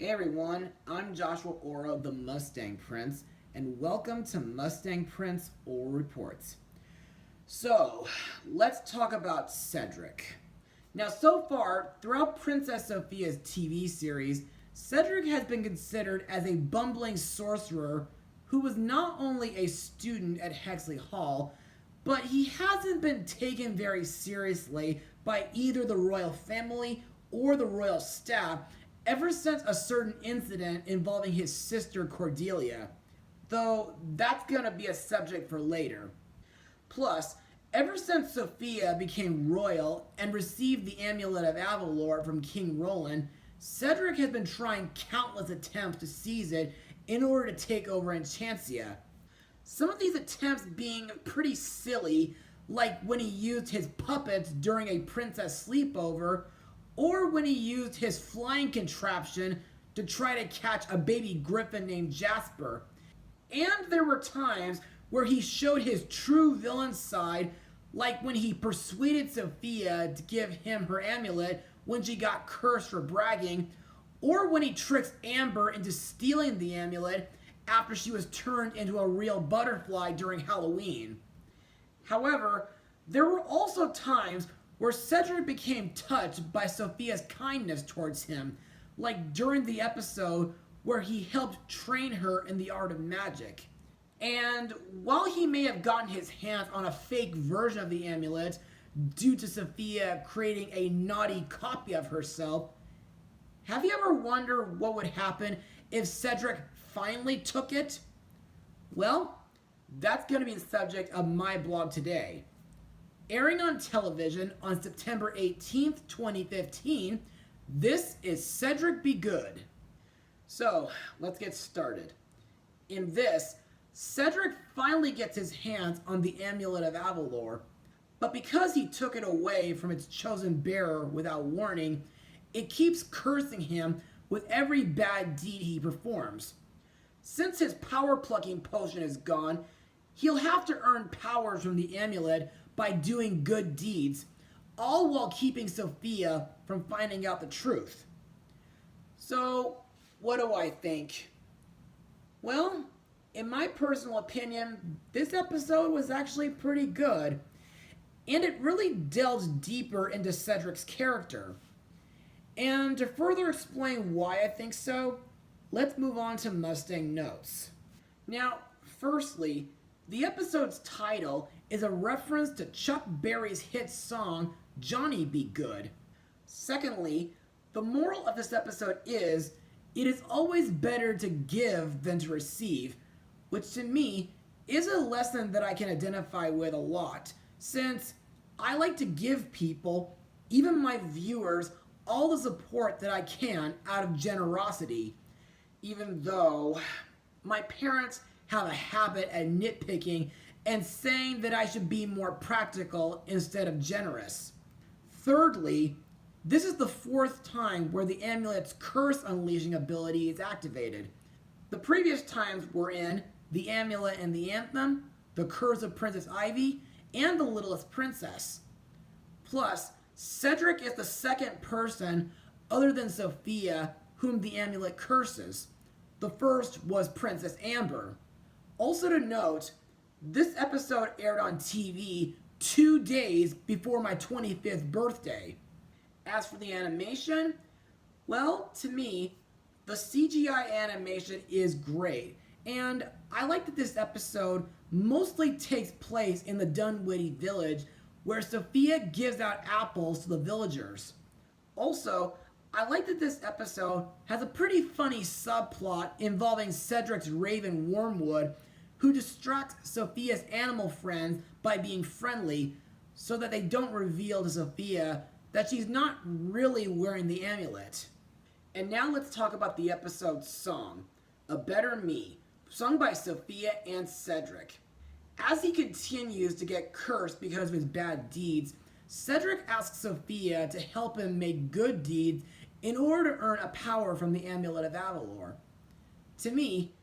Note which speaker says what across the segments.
Speaker 1: Hey everyone, I'm Joshua Orro, the Mustang Prince, and welcome to Mustang Prince Orro Reports. So, let's talk about Cedric. Now, so far, throughout Princess Sofia's TV series, Cedric has been considered as a bumbling sorcerer who was not only a student at Hexley Hall, but he hasn't been taken very seriously by either the royal family or the royal staff ever since a certain incident involving his sister Cordelia. Though that's gonna be a subject for later. Plus, ever since Sofia became royal and received the Amulet of Avalor from King Roland, Cedric has been trying countless attempts to seize it in order to take over Enchantia. Some of these attempts being pretty silly, like when he used his puppets during a princess sleepover, or when he used his flying contraption to try to catch a baby griffin named Jasper. And there were times where he showed his true villain side, like when he persuaded Sofia to give him her amulet when she got cursed for bragging, or when he tricks Amber into stealing the amulet after she was turned into a real butterfly during Halloween. However, there were also times where Cedric became touched by Sofia's kindness towards him, like during the episode where he helped train her in the art of magic. And while he may have gotten his hands on a fake version of the amulet due to Sofia creating a naughty copy of herself, have you ever wondered what would happen if Cedric finally took it? Well, that's going to be the subject of my blog today. Airing on television on September 18th, 2015, this is Cedric Be Good. So, let's get started. In this, Cedric finally gets his hands on the Amulet of Avalor, but because he took it away from its chosen bearer without warning, it keeps cursing him with every bad deed he performs. Since his power plucking potion is gone, he'll have to earn powers from the amulet by doing good deeds, all while keeping Sofia from finding out the truth. So, what do I think? Well, in my personal opinion, this episode was actually pretty good, and it really delves deeper into Cedric's character. And to further explain why I think so, let's move on to Mustang notes. Now, firstly, the episode's title is a reference to Chuck Berry's hit song, Johnny Be Good. Secondly, the moral of this episode is, it is always better to give than to receive, which to me is a lesson that I can identify with a lot, since I like to give people, even my viewers, all the support that I can out of generosity, even though my parents have a habit at nitpicking and saying that I should be more practical instead of generous. Thirdly, this is the fourth time where the amulet's curse unleashing ability is activated. The previous times were in the amulet and the anthem, the curse of Princess Ivy, and the littlest princess. Plus, Cedric is the second person other than Sofia whom the amulet curses. The first was Princess Amber. Also to note, this episode aired on TV 2 days before my 25th birthday. As for the animation, well, to me, the CGI animation is great, and I like that this episode mostly takes place in the Dunwich village where Sofia gives out apples to the villagers. Also, I like that this episode has a pretty funny subplot involving Cedric's raven Wormwood, who distracts Sofia's animal friends by being friendly so that they don't reveal to Sofia that she's not really wearing the amulet. And now let's talk about the episode's song, A Better Me, sung by Sofia and Cedric. As he continues to get cursed because of his bad deeds, Cedric asks Sofia to help him make good deeds in order to earn a power from the Amulet of Avalor. To me,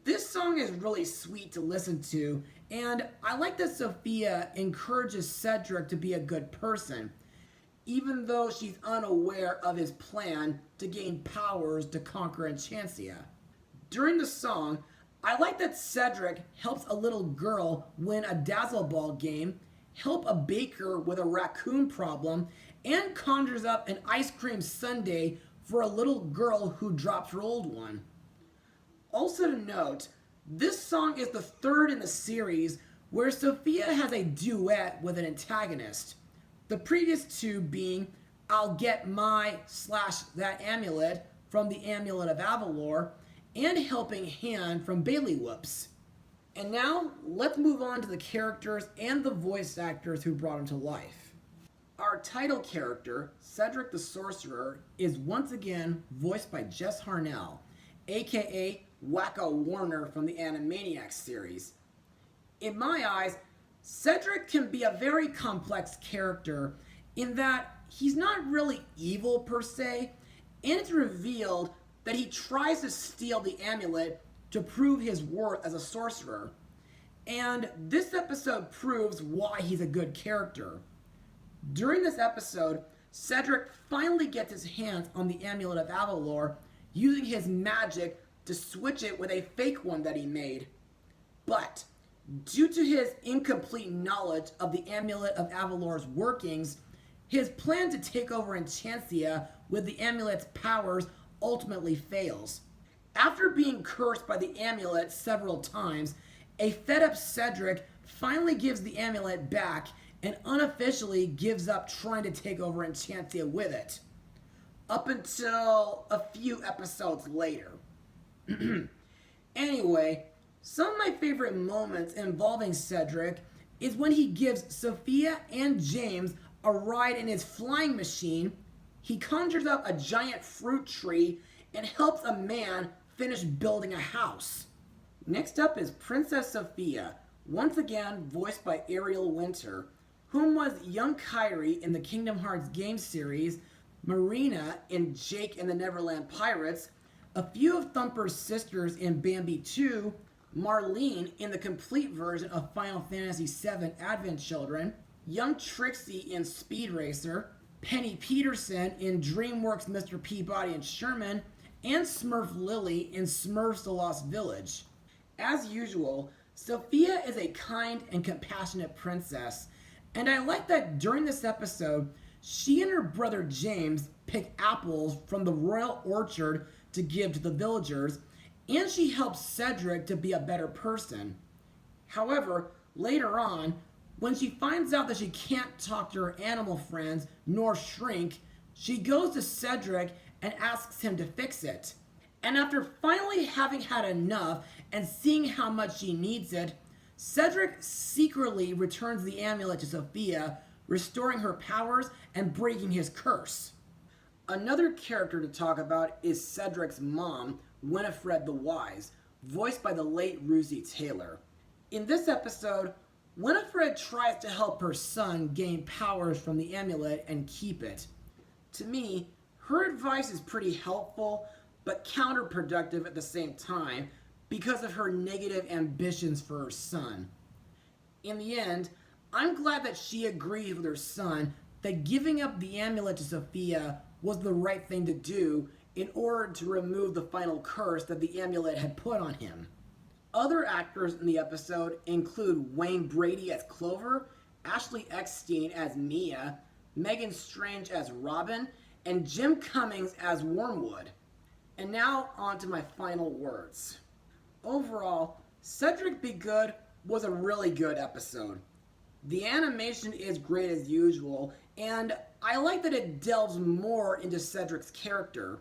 Speaker 1: this song is really sweet to listen to, and I like that Sofia encourages Cedric to be a good person. even though she's unaware of his plan to gain powers to conquer Enchantia. During the song, I like that Cedric helps a little girl win a Dazzle Ball game, help a baker with a raccoon problem, and conjures up an ice cream sundae for a little girl who drops her old one. Also to note, this song is the third in the series where Sofia has a duet with an antagonist. The previous two being I'll Get My / That Amulet from the Amulet of Avalor and Helping Hand from Bailey Whoops. And now, let's move on to the characters and the voice actors who brought him to life. Our title character, Cedric the Sorcerer, is once again voiced by Jess Harnell, aka Wacko Warner from the Animaniacs series. In my eyes, Cedric can be a very complex character in that he's not really evil per se, and it's revealed that he tries to steal the amulet to prove his worth as a sorcerer. And this episode proves why he's a good character. During this episode, Cedric finally gets his hands on the Amulet of Avalor using his magic to switch it with a fake one that he made. But due to his incomplete knowledge of the Amulet of Avalor's workings, his plan to take over Enchantia with the amulet's powers ultimately fails. After being cursed by the amulet several times, a fed-up Cedric finally gives the amulet back and unofficially gives up trying to take over Enchantia with it. Up until a few episodes later. Anyway, some of my favorite moments involving Cedric is when he gives Sofia and James a ride in his flying machine, he conjures up a giant fruit tree, and helps a man finish building a house. Next up is Princess Sofia, once again voiced by Ariel Winter, whom was young Kyrie in the Kingdom Hearts game series, Marina in Jake and the Neverland Pirates, a few of Thumper's sisters in Bambi 2, Marlene in the complete version of Final Fantasy VII Advent Children, young Trixie in Speed Racer, Penny Peterson in DreamWorks Mr. Peabody and Sherman, and Smurf Lily in Smurfs The Lost Village. As usual, Sofia is a kind and compassionate princess, and I like that during this episode, she and her brother James pick apples from the royal orchard to give to the villagers, and she helps Cedric to be a better person. However, later on, when she finds out that she can't talk to her animal friends nor shrink, she goes to Cedric and asks him to fix it. And after finally having had enough and seeing how much she needs it, Cedric secretly returns the amulet to Sofia, restoring her powers and breaking his curse. Another character to talk about is Cedric's mom, Winifred the Wise, voiced by the late Rusey Taylor. In this episode, Winifred tries to help her son gain powers from the amulet and keep it. To me, her advice is pretty helpful, but counterproductive at the same time because of her negative ambitions for her son. In the end, I'm glad that she agrees with her son that giving up the amulet to Sofia was the right thing to do in order to remove the final curse that the amulet had put on him. Other actors in the episode include Wayne Brady as Clover, Ashley Eckstein as Mia, Megan Strange as Robin, and Jim Cummings as Wormwood. And now on to my final words. Overall, Cedric Be Good was a really good episode. The animation is great as usual, and I like that it delves more into Cedric's character.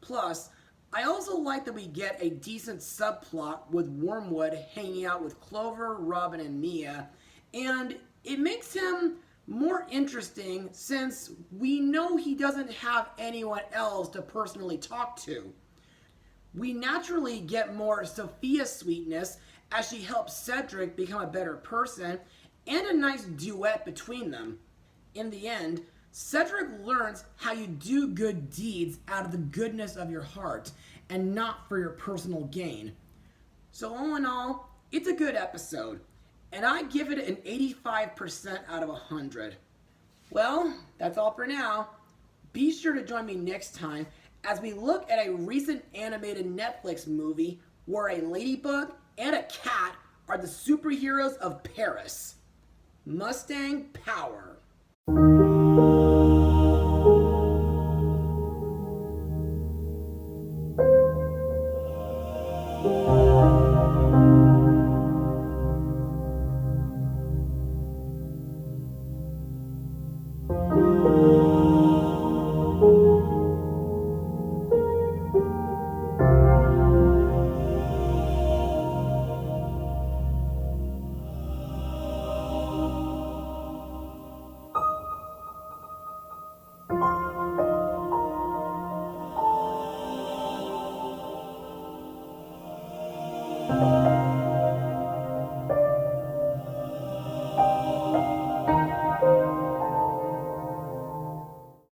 Speaker 1: Plus, I also like that we get a decent subplot with Wormwood hanging out with Clover, Robin, and Mia, and it makes him more interesting since we know he doesn't have anyone else to personally talk to. We naturally get more Sofia sweetness as she helps Cedric become a better person, and a nice duet between them. In the end, Cedric learns how you do good deeds out of the goodness of your heart and not for your personal gain. So all in all, it's a good episode, and I give it an 85% out of 100. Well, that's all for now. Be sure to join me next time as we look at a recent animated Netflix movie where a ladybug and a cat are the superheroes of Paris. Mustang Power.